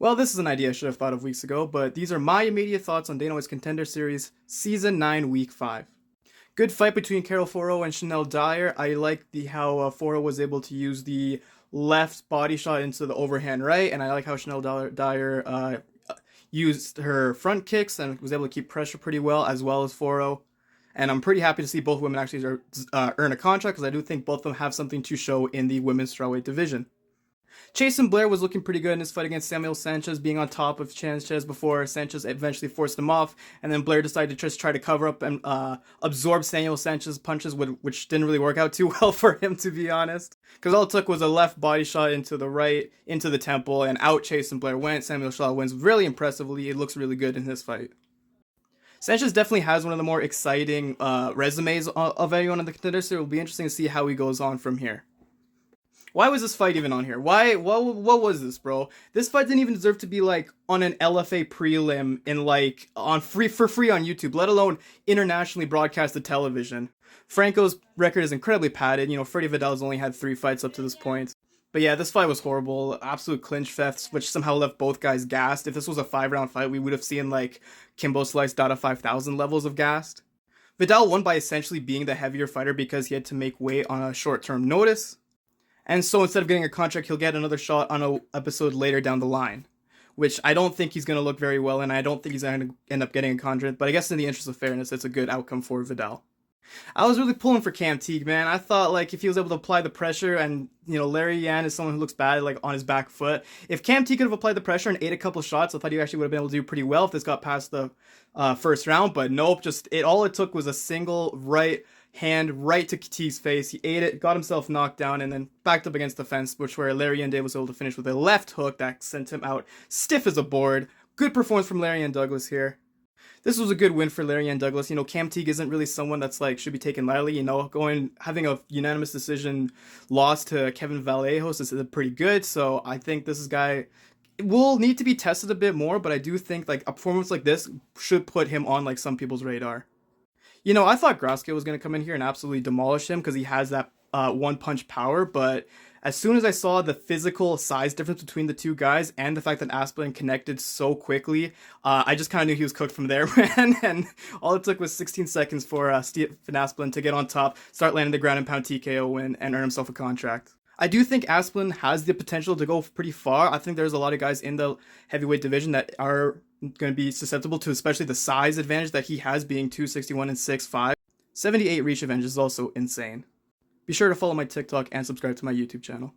Well, this is an idea I should have thought of weeks ago, but these are my immediate thoughts on Dana White's Contender Series, Season 9, Week 5. Good fight between Carol Foro and Chanel Dyer. I like how Foro was able to use the left body shot into the overhand right, and I like how Chanel Dyer used her front kicks and was able to keep pressure pretty well as Foro. And I'm pretty happy to see both women actually earn a contract because I do think both of them have something to show in the women's strawweight division. Chasen Blair was looking pretty good in his fight against Samuel Sanchez, being on top of Sanchez before Sanchez eventually forced him off, and then Blair decided to just try to cover up and absorb Samuel Sanchez's punches, which didn't really work out too well for him, to be honest. Because all it took was a left body shot into the right, into the temple, and out Chasen Blair went. Samuel Shaw wins really impressively. It looks really good in his fight. Sanchez definitely has one of the more exciting resumes of anyone in the contender, so it will be interesting to see how he goes on from here. Why was this fight even on here? What was this, bro? This fight didn't even deserve to be like on an LFA prelim in like on free on YouTube, let alone internationally broadcasted television. Franco's record is incredibly padded. You know, Freddie Vidal's only had 3 fights up to this point. But yeah, this fight was horrible. Absolute clinch fest, which somehow left both guys gassed. If this was a 5-round fight, we would have seen like Kimbo Slice Data 5000 levels of gassed. Vidal won by essentially being the heavier fighter because he had to make weight on a short-term notice. And so instead of getting a contract, he'll get another shot on an episode later down the line, which I don't think he's going to look very well, and I don't think he's going to end up getting a contract. But I guess in the interest of fairness, it's a good outcome for Vidal. I was really pulling for Cam Teague, man. I thought like if he was able to apply the pressure, and you know Larry Yan is someone who looks bad like on his back foot. If Cam Teague could have applied the pressure and ate a couple shots, I thought he actually would have been able to do pretty well if this got past the first round. But nope, all it took was a single right hand right to Teague's face. He ate it, got himself knocked down, and then backed up against the fence, which where Larry Yan was able to finish with a left hook that sent him out stiff as a board. Good performance from Larry Yan Douglas here. This was a good win for Larry Yan Douglas. You know, Cam Teague isn't really someone that's like should be taken lightly. You know, having a unanimous decision loss to Kevin Vallejos is pretty good. So I think this guy will need to be tested a bit more, but I do think like a performance like this should put him on like some people's radar. You know, I thought Grasko was going to come in here and absolutely demolish him because he has that one-punch power, but as soon as I saw the physical size difference between the two guys and the fact that Asplin connected so quickly, I just kind of knew he was cooked from there, man, and all it took was 16 seconds for Stephen Asplin to get on top, start landing the ground and pound TKO win, and earn himself a contract. I do think Asplin has the potential to go pretty far. I think there's a lot of guys in the heavyweight division that are going to be susceptible to especially the size advantage that he has being 261 and 6'5". 78 reach advantage is also insane. Be sure to follow my TikTok and subscribe to my YouTube channel.